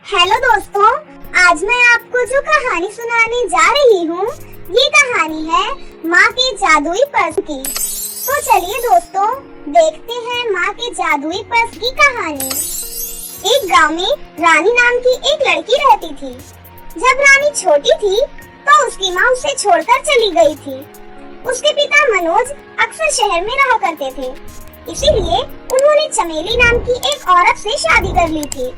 Hello दोस्तों, आज मैं आपको जो कहानी सुनाने जा रही हूँ ये कहानी है माँ के जादुई पर्स की। तो चलिए दोस्तों, देखते हैं माँ के जादुई पर्स की कहानी। एक गांव में रानी नाम की एक लड़की रहती थी। जब रानी छोटी थी तो उसकी माँ उसे छोड़कर चली गई थी। उसके पिता मनोज अक्सर शहर में रहा करते थे, इसीलिए उन्होंने चमेली नाम की एक औरत से शादी कर ली थी।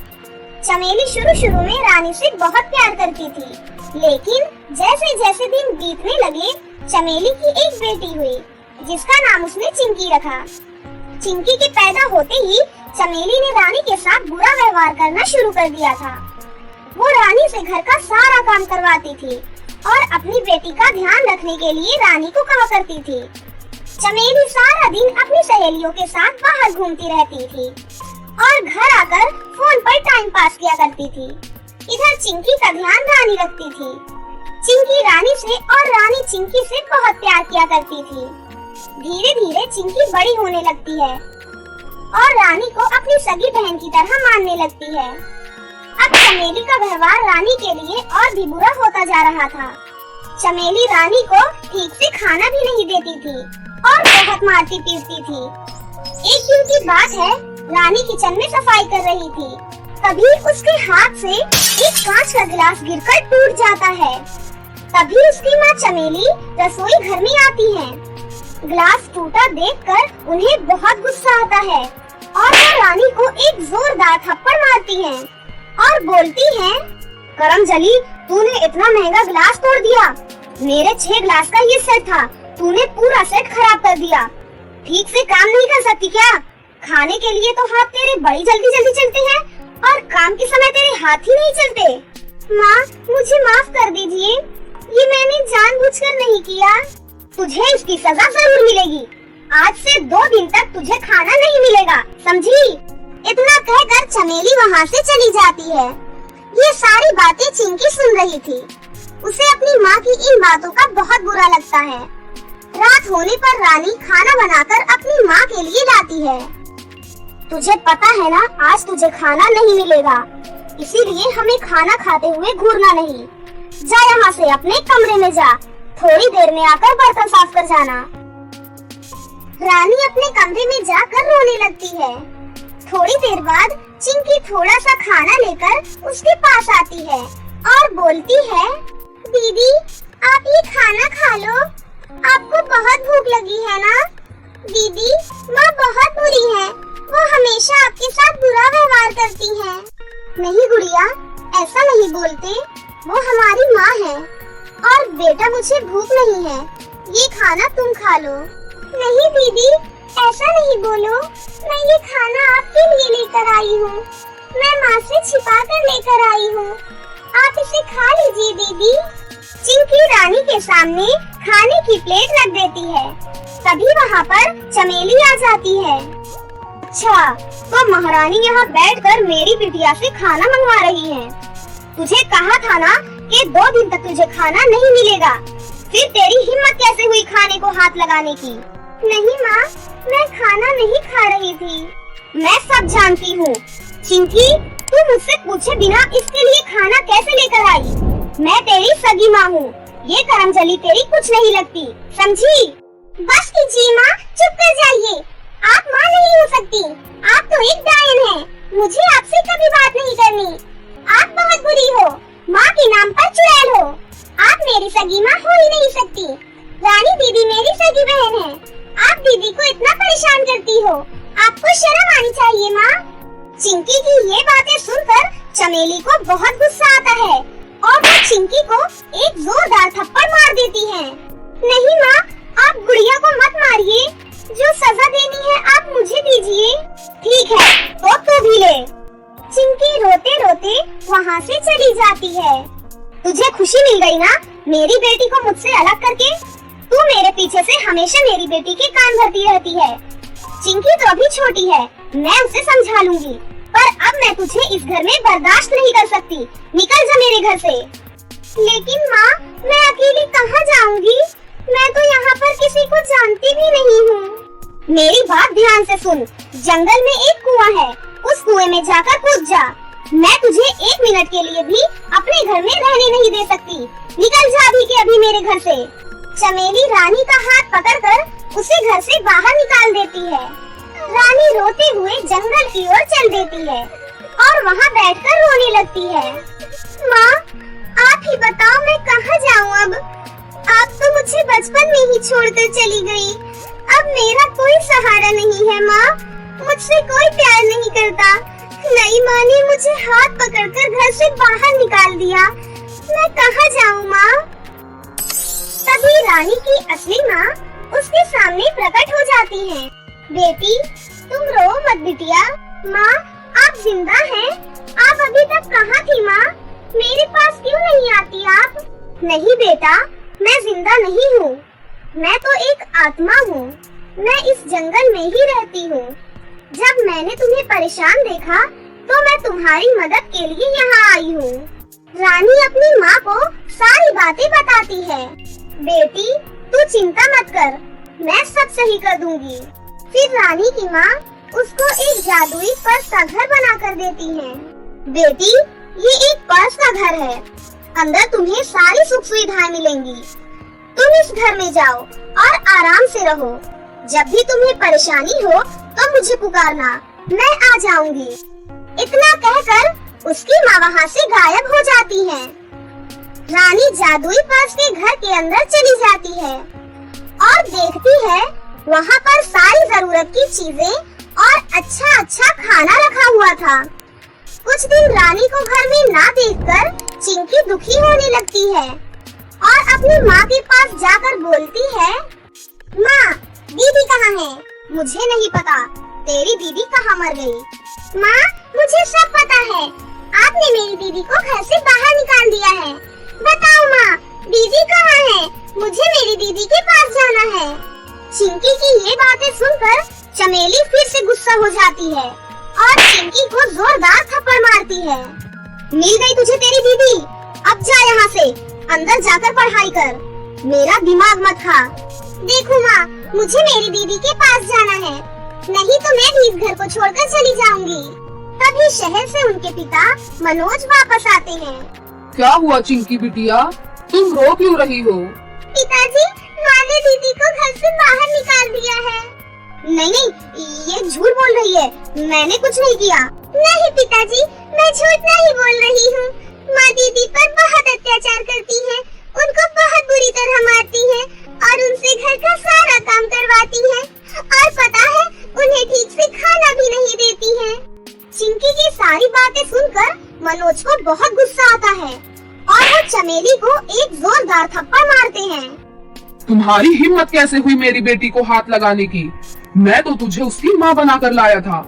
चमेली शुरू में रानी से बहुत प्यार करती थी, लेकिन जैसे जैसे दिन बीतने लगे चमेली की एक बेटी हुई जिसका नाम उसने चिंकी रखा। चिंकी के पैदा होते ही चमेली ने रानी के साथ बुरा व्यवहार करना शुरू कर दिया था। वो रानी से घर का सारा काम करवाती थी और अपनी बेटी का ध्यान रखने के लिए रानी को कहा करती थी। चमेली सारा दिन अपनी सहेलियों के साथ बाहर घूमती रहती थी और घर आकर फोन पर टाइम पास किया करती थी। इधर चिंकी का ध्यान रानी रखती थी। चिंकी रानी से और रानी चिंकी से बहुत प्यार किया करती थी। धीरे धीरे चिंकी बड़ी होने लगती है और रानी को अपनी सगी बहन की तरह मानने लगती है। अब चमेली का व्यवहार रानी के लिए और भी बुरा होता जा रहा था। चमेली रानी को ठीक से खाना भी नहीं देती थी और बहुत मारती पीटती थी। एक दिन की बात है, रानी किचन में सफाई कर रही थी, तभी उसके हाथ से एक कांच का गिलास गिरकर टूट जाता है। तभी उसकी माँ चमेली रसोई घर में आती है। गिलास टूटा देखकर उन्हें बहुत गुस्सा आता है और वो रानी को एक जोरदार थप्पड़ मारती है और बोलती है, करमजली, तूने इतना महंगा गिलास तोड़ दिया। मेरे 6 गिलास का ये सेट था, तूने पूरा सेट खराब कर दिया। ठीक से काम नहीं कर सकती क्या? खाने के लिए तो हाथ तेरे बड़ी जल्दी जल्दी चलते हैं और काम के समय तेरे हाथ ही नहीं चलते। माँ, मुझे माफ कर दीजिए, ये मैंने जानबूझकर नहीं किया। तुझे इसकी सजा जरूर मिलेगी। आज से 2 दिन तक तुझे खाना नहीं मिलेगा, समझी? इतना कहकर चमेली वहाँ से चली जाती है। ये सारी बातें चिंकी सुन रही थी। उसे अपनी माँ की इन बातों का बहुत बुरा लगता है। रात होने पर रानी खाना बनाकर अपनी माँ के लिए लाती है। तुझे पता है ना, आज तुझे खाना नहीं मिलेगा, इसीलिए हमें खाना खाते हुए घूरना नहीं। जा यहाँ से अपने कमरे में जा, थोड़ी देर में आकर बर्तन साफ कर जाना। रानी अपने कमरे में जाकर रोने लगती है। थोड़ी देर बाद चिंकी थोड़ा सा खाना लेकर उसके पास आती है और बोलती है, दीदी, आप ये खाना खा लो, आपको बहुत भूख लगी है ना? दीदी, माँ बहुत बुरी है, वो हमेशा आपके साथ बुरा व्यवहार करती है। नहीं गुड़िया, ऐसा नहीं बोलते, वो हमारी माँ है। और बेटा, मुझे भूख नहीं है, ये खाना तुम खा लो। नहीं दीदी, ऐसा नहीं बोलो, मैं ये खाना आपके लिए लेकर आई हूँ। मैं माँ से छिपा कर लेकर आई हूँ, आप इसे खा लीजिए दीदी। चिंकी रानी के सामने खाने की प्लेट रख देती है। तभी वहाँ पर चमेली आ जाती है। अच्छा, तो महारानी यहाँ बैठकर मेरी बिटिया से खाना मंगवा रही है। तुझे कहा था ना कि 2 दिन तक तुझे खाना नहीं मिलेगा, फिर तेरी हिम्मत कैसे हुई खाने को हाथ लगाने की? नहीं माँ, मैं खाना नहीं खा रही थी। मैं सब जानती हूँ। चिंकी, तू मुझसे पूछे बिना इसके लिए खाना कैसे लेकर आई? मैं तेरी सगी माँ हूँ, ये करमजली तेरी कुछ नहीं लगती, समझी? बस कीजिए माँ, चुप कर जाइए। आप माँ नहीं हो सकती, आप तो एक डायन हैं। मुझे आपसे कभी बात नहीं करनी। आप बहुत बुरी हो, माँ के नाम पर चुड़ैल हो। आप मेरी सगी माँ हो ही नहीं सकती। रानी दीदी मेरी सगी बहन है, आप दीदी को इतना परेशान करती हो, आपको शर्म आनी चाहिए माँ। चिंकी की ये बातें सुनकर चमेली को बहुत गुस्सा आता है और वो चिंकी को एक जोरदार थप्पड़ मार देती है। नहीं माँ, आप गुड़िया को मत मारिए, जो सजा देनी है आप मुझे दीजिए। ठीक है, तो तू भी ले। चिंकी रोते रोते वहाँ से चली जाती है। तुझे खुशी मिल गई ना मेरी बेटी को मुझसे अलग करके? तू मेरे पीछे से हमेशा मेरी बेटी के कान भरती रहती है। चिंकी तो अभी छोटी है, मैं उसे समझा लूंगी, पर अब मैं तुझे इस घर में बर्दाश्त नहीं कर सकती। निकल जा मेरे घर से। लेकिन माँ, मैं अकेली कहाँ जाऊँगी? मैं तो यहाँ पर किसी को जानती भी नहीं हूँ। मेरी बात ध्यान से सुन। जंगल में एक कुआं है, उस कुएं में जाकर कूद जा। मैं तुझे 1 मिनट के लिए भी अपने घर में रहने नहीं दे सकती। निकल जा अभी के अभी मेरे घर से। चमेली रानी का हाथ पकड़कर उसे घर से बाहर निकाल देती है। रानी रोते हुए जंगल की ओर चल देती है और वहाँ बैठकर रोने लगती है। माँ, आप ही बताओ मैं कहाँ जाऊँ अब? आप तो मुझे बचपन में ही छोड़कर चली गई। अब मेरा कोई सहारा नहीं है माँ, मुझसे कोई प्यार नहीं करता। नई माँ ने मुझे हाथ पकड़कर घर से बाहर निकाल दिया। मैं कहाँ जाऊँ माँ? तभी रानी की असली माँ उसके सामने प्रकट हो जाती है। बेटी, तुम रो मत बिटिया। माँ, आप जिंदा हैं? आप अभी तक कहाँ थी माँ? मेरे पास क्यों नहीं आती आप? नहीं बेटा, मैं जिंदा नहीं हूँ। मैं तो एक आत्मा हूँ। मैं इस जंगल में ही रहती हूँ। जब मैंने तुम्हें परेशान देखा तो मैं तुम्हारी मदद के लिए यहाँ आई हूँ। रानी अपनी माँ को सारी बातें बताती है। बेटी, तू चिंता मत कर, मैं सब सही कर दूंगी। फिर रानी की माँ उसको एक जादुई पर्स का घर बना कर देती है। बेटी, ये एक पर्स का घर है। अंदर तुम्हें सारी सुख सुविधाएं मिलेंगी। तुम इस घर में जाओ और आराम से रहो। जब भी तुम्हें परेशानी हो तो मुझे पुकारना, मैं आ जाऊंगी। इतना कहकर उसकी माँ वहाँ से गायब हो जाती है। रानी जादुई पर्स के घर के अंदर चली जाती है और देखती है वहाँ पर सारी जरूरत की चीजें और अच्छा अच्छा खाना रखा हुआ था। कुछ दिन रानी को घर में ना देखकर चिंकी दुखी होने लगती है और अपनी माँ के पास जाकर बोलती है, माँ, दीदी कहाँ है? मुझे नहीं पता तेरी दीदी कहाँ मर गई। माँ, मुझे सब पता है। आपने मेरी दीदी को घर से बाहर निकाल दिया है। बताओ माँ, दीदी कहाँ है? मुझे मेरी दीदी के पास जाना है। चिंकी की ये बातें सुनकर चमेली फिर से गुस्सा हो जाती है और चिंकी को जोरदार थप्पड़ मारती है। मिल गई तुझे तेरी दीदी, अब जा यहाँ से, अंदर जाकर पढ़ाई कर, मेरा दिमाग मत खा। देखो माँ, मुझे मेरी दीदी के पास जाना है, नहीं तो मैं भी इस घर को छोड़कर चली जाऊंगी। तभी शहर से उनके पिता मनोज वापस आते हैं। क्या हुआ चिंकी बिटिया, तुम रो क्यों रही हो? पिताजी, माँ ने दीदी को घर से बाहर निकाल दिया है। नहीं, ये झूठ बोल रही है, मैंने कुछ नहीं किया। नहीं पिताजी, मैं झूठ नहीं बोल रही हूँ। माँ दीदी पर बहुत अत्याचार करती है, उनको बहुत बुरी तरह मारती है और उनसे घर का सारा काम करवाती है और पता है उन्हें ठीक से खाना भी नहीं देती है। चिंकी की सारी बातें सुनकर मनोज को बहुत गुस्सा आता है और वो चमेली को एक जोरदार थप्पड़ मारते हैं। तुम्हारी हिम्मत कैसे हुई मेरी बेटी को हाथ लगाने की? मैं तो तुझे उसकी माँ बनाकर लाया था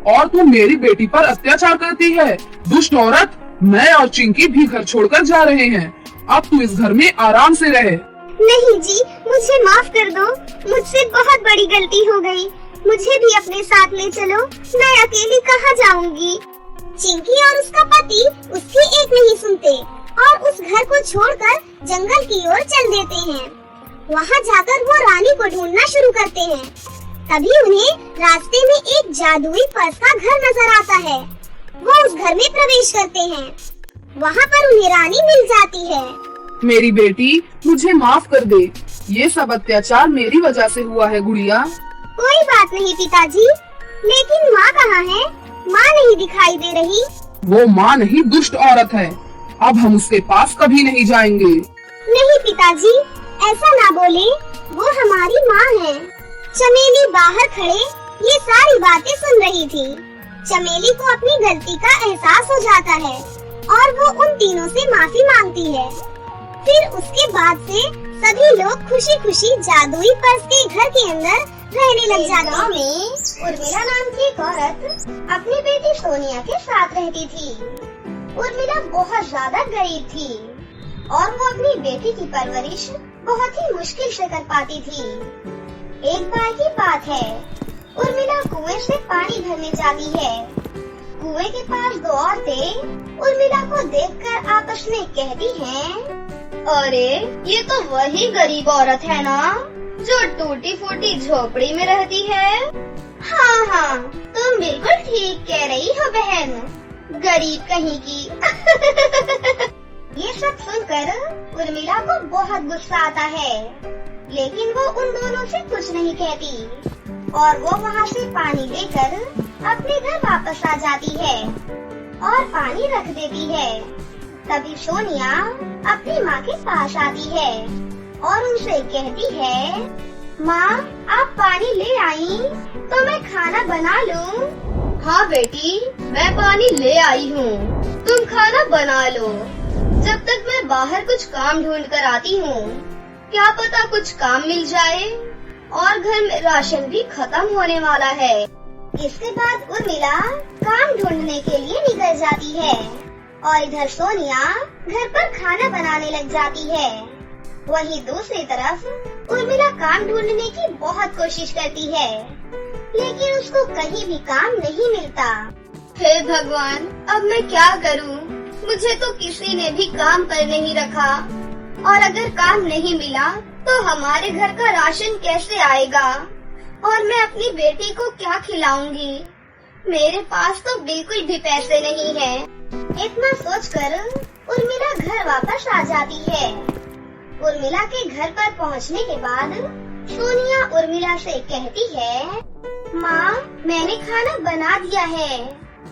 और तू मेरी बेटी पर अत्याचार करती है। दुष्ट औरत, मैं और चिंकी भी घर छोड़कर जा रहे हैं। अब तू इस घर में आराम से रहे। नहीं जी, मुझे माफ कर दो, मुझसे बहुत बड़ी गलती हो गई। मुझे भी अपने साथ ले चलो, मैं अकेली कहाँ जाऊंगी। चिंकी और उसका पति उसकी एक नहीं सुनते और उस घर को छोड़कर जंगल की ओर चल देते हैं। वहाँ जाकर वो रानी को ढूंढना शुरू करते हैं। तभी उन्हें रास्ते में एक जादुई पर्स का घर नजर आता है। वो उस घर में प्रवेश करते हैं। वहाँ पर उन्हें रानी मिल जाती है। मेरी बेटी, मुझे माफ कर दे, ये सब अत्याचार मेरी वजह से हुआ है गुड़िया। कोई बात नहीं पिताजी, लेकिन माँ कहाँ है? माँ नहीं दिखाई दे रही। वो माँ नहीं, दुष्ट औरत है। अब हम उसके पास कभी नहीं जाएंगे। नहीं पिताजी, ऐसा ना बोले, वो हमारी माँ है। चमेली बाहर खड़े ये सारी बातें सुन रही थी। चमेली को अपनी गलती का एहसास हो जाता है और वो उन तीनों से माफी मांगती है। फिर उसके बाद से सभी लोग खुशी खुशी जादुई पर्स के घर के अंदर रहने लग जाते हैं। में उर्मिला नाम की एक औरत अपनी बेटी सोनिया के साथ रहती थी। उर्मिला बहुत ज्यादा गरीब थी और वो अपनी बेटी की परवरिश बहुत ही मुश्किल से कर पाती थी। एक बार की बात है, उर्मिला कुएं से पानी भरने जाती है। कुएं के पास दो औरतें उर्मिला को देखकर आपस में कहती हैं, अरे ये तो वही गरीब औरत है ना, जो टूटी फूटी झोपड़ी में रहती है। हाँ हाँ, तुम बिल्कुल ठीक कह रही हो बहन, गरीब कहीं की। ये सब सुनकर उर्मिला को बहुत गुस्सा आता है, लेकिन वो उन दोनों से कुछ नहीं कहती और वो वहाँ से पानी लेकर अपने घर वापस आ जाती है और पानी रख देती है। तभी सोनिया अपनी माँ के पास आती है और उनसे कहती है, माँ आप पानी ले आई तो मैं खाना बना लूँ। हाँ बेटी, मैं पानी ले आई हूँ, तुम खाना बना लो। जब तक मैं बाहर कुछ काम ढूंढ कर आती हूँ, क्या पता कुछ काम मिल जाए, और घर में राशन भी खत्म होने वाला है। इसके बाद उर्मिला काम ढूंढने के लिए निकल जाती है और इधर सोनिया घर पर खाना बनाने लग जाती है। वहीं दूसरी तरफ उर्मिला काम ढूंढने की बहुत कोशिश करती है, लेकिन उसको कहीं भी काम नहीं मिलता। हे भगवान, अब मैं क्या करूँ? मुझे तो किसी ने भी काम पर नहीं रखा, और अगर काम नहीं मिला तो हमारे घर का राशन कैसे आएगा, और मैं अपनी बेटी को क्या खिलाऊंगी? मेरे पास तो बिल्कुल भी पैसे नहीं है। इतना सोचकर उर्मिला घर वापस आ जाती है। उर्मिला के घर पर पहुंचने के बाद सोनिया उर्मिला से कहती है, माँ मैंने खाना बना दिया है,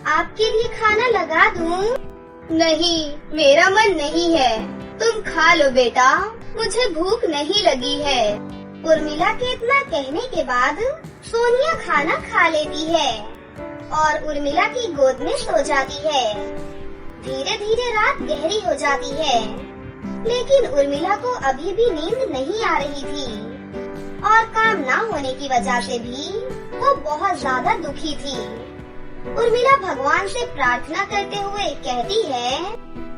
आपके लिए खाना लगा दूँ? नहीं, मेरा मन नहीं है, तुम खा लो बेटा, मुझे भूख नहीं लगी है। उर्मिला के इतना कहने के बाद सोनिया खाना खा लेती है और उर्मिला की गोद में सो जाती है। धीरे धीरे रात गहरी हो जाती है, लेकिन उर्मिला को अभी भी नींद नहीं आ रही थी और काम ना होने की वजह से भी वो बहुत ज्यादा दुखी थी। उर्मिला भगवान से प्रार्थना करते हुए कहती है,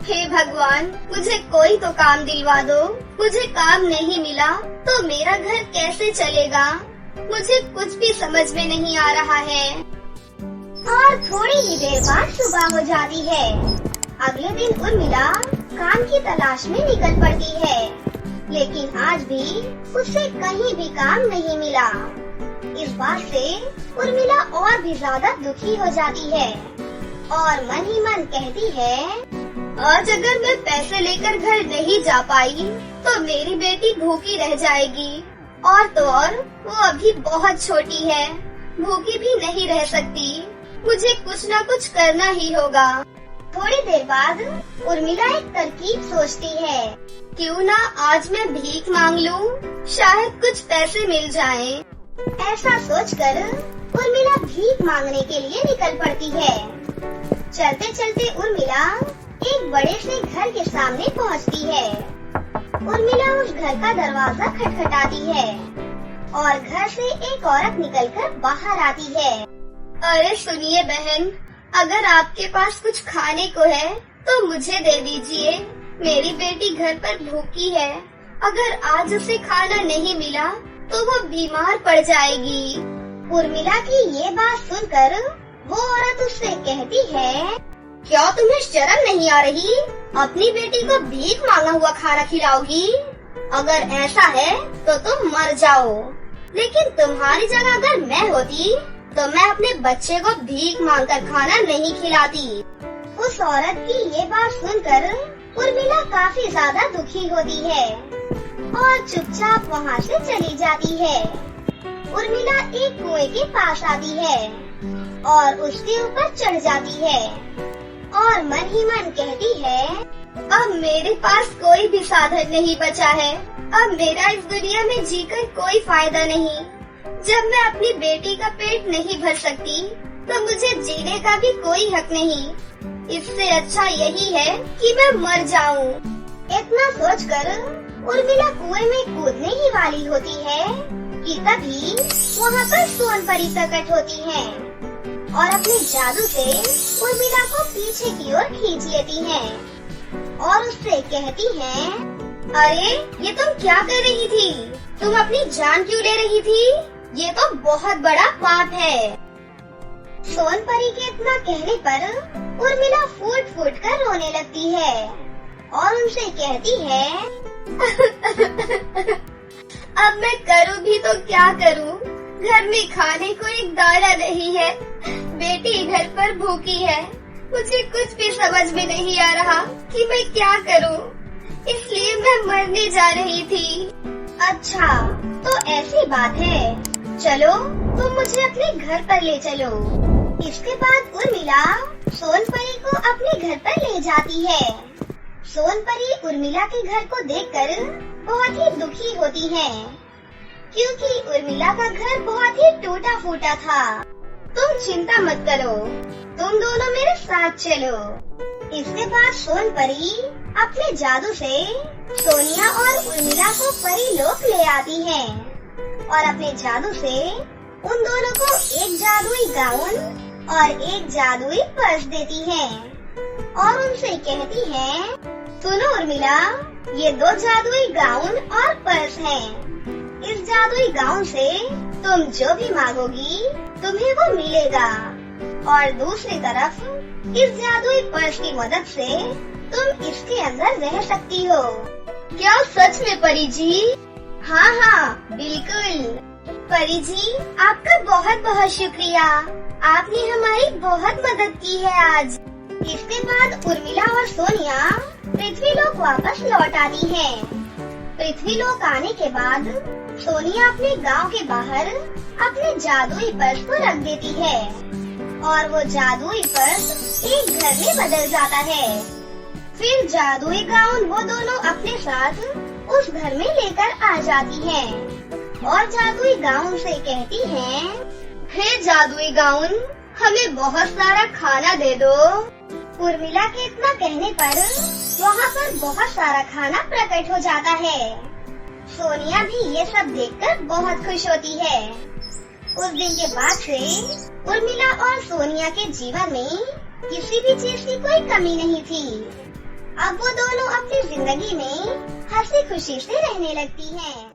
हे भगवान, मुझे कोई तो काम दिलवा दो। मुझे काम नहीं मिला तो मेरा घर कैसे चलेगा? मुझे कुछ भी समझ में नहीं आ रहा है। और थोड़ी ही देर बाद सुबह हो जाती है। अगले दिन उर्मिला काम की तलाश में निकल पड़ती है, लेकिन आज भी उसे कहीं भी काम नहीं मिला। इस बात से उर्मिला और भी ज्यादा दुखी हो जाती है और मन ही मन कहती है, आज अगर मैं पैसे लेकर घर नहीं जा पाई तो मेरी बेटी भूखी रह जाएगी, और तो और वो अभी बहुत छोटी है, भूखी भी नहीं रह सकती। मुझे कुछ न कुछ करना ही होगा। थोड़ी देर बाद उर्मिला एक तरकीब सोचती है, क्यों ना आज मैं भीख मांग लूं, शायद कुछ पैसे मिल जाएं। ऐसा सोचकर उर्मिला भीख मांगने के लिए निकल पड़ती है। चलते चलते उर्मिला एक बड़े से घर के सामने पहुंचती है। उर्मिला उस घर का दरवाजा खटखटाती है और घर से एक औरत निकलकर बाहर आती है। अरे सुनिए बहन, अगर आपके पास कुछ खाने को है तो मुझे दे दीजिए। मेरी बेटी घर पर भूखी है, अगर आज उसे खाना नहीं मिला तो वो बीमार पड़ जाएगी। उर्मिला की ये बात सुनकर वो औरत उससे कहती है, क्या तुम्हें शर्म नहीं आ रही? अपनी बेटी को भीख मांगा हुआ खाना खिलाओगी? अगर ऐसा है तो तुम मर जाओ। लेकिन तुम्हारी जगह अगर मैं होती तो मैं अपने बच्चे को भीख मांगकर खाना नहीं खिलाती। उस औरत की ये बात सुनकर उर्मिला काफी ज्यादा दुखी होती है और चुपचाप वहाँ से चली जाती है। उर्मिला एक कुएं के पास आती है और उसके ऊपर चढ़ जाती है और मन ही मन कहती है, अब मेरे पास कोई भी साधन नहीं बचा है। अब मेरा इस दुनिया में जीकर कोई फायदा नहीं। जब मैं अपनी बेटी का पेट नहीं भर सकती तो मुझे जीने का भी कोई हक नहीं। इससे अच्छा यही है कि मैं मर जाऊं। इतना सोचकर उर्मिला कुएं में कूदने ही वाली होती है कि तभी वहाँ पर सोनपरी प्रकट होती है और अपने जादू से उर्मिला को पीछे की ओर खींच लेती हैं और उससे कहती हैं, अरे ये तुम क्या कर रही थी? तुम अपनी जान क्यों ले रही थी? ये तो बहुत बड़ा पाप है। सोनपरी के इतना कहने पर उर्मिला फूट फूट कर रोने लगती है और उनसे कहती है, अब मैं करूँ भी तो क्या करूँ? घर में खाने को एक दाना नहीं है, बेटी घर पर भूखी है, मुझे कुछ भी समझ में नहीं आ रहा कि मैं क्या करूं, इसलिए मैं मरने जा रही थी। अच्छा, तो ऐसी बात है, चलो तुम मुझे अपने घर पर ले चलो। इसके बाद उर्मिला सोनपरी को अपने घर पर ले जाती है। सोनपरी उर्मिला के घर को देखकर बहुत ही दुखी होती है, क्योंकि उर्मिला का घर बहुत ही टूटा फूटा था। तुम चिंता मत करो, तुम दोनों मेरे साथ चलो। इसके बाद सोनपरी अपने जादू से सोनिया और उर्मिला को परी लोक ले आती है और अपने जादू से उन दोनों को एक जादुई गाउन और एक जादुई पर्स देती है और उनसे कहती है, सुनो उर्मिला, ये 2 जादुई गाउन और पर्स हैं। इस जादुई गाउन से तुम जो भी मांगोगी तुम्हें वो मिलेगा, और दूसरी तरफ इस जादुई पर्स की मदद से तुम इसके अंदर रह सकती हो। क्या सच में परी जी? हाँ, बिल्कुल। परी जी, आपका बहुत बहुत शुक्रिया, आपने हमारी बहुत मदद की है आज। इसके बाद उर्मिला और सोनिया पृथ्वीलोक वापस लौट आती हैं। पृथ्वीलोक आने के बाद सोनिया अपने गांव के बाहर अपने जादुई पर्स को रख देती है और वो जादुई पर्स एक घर में बदल जाता है। फिर जादुई गाउन वो दोनों अपने साथ उस घर में लेकर आ जाती हैं और जादुई गाउन से कहती हैं, हे जादुई गाउन, हमें बहुत सारा खाना दे दो। उर्मिला के इतना कहने पर वहाँ पर बहुत सारा खाना प्रकट हो जाता है। सोनिया भी ये सब देखकर बहुत खुश होती है। उस दिन के बाद से उर्मिला और सोनिया के जीवन में किसी भी चीज की कोई कमी नहीं थी। अब वो दोनों अपनी जिंदगी में हंसी खुशी से रहने लगती हैं।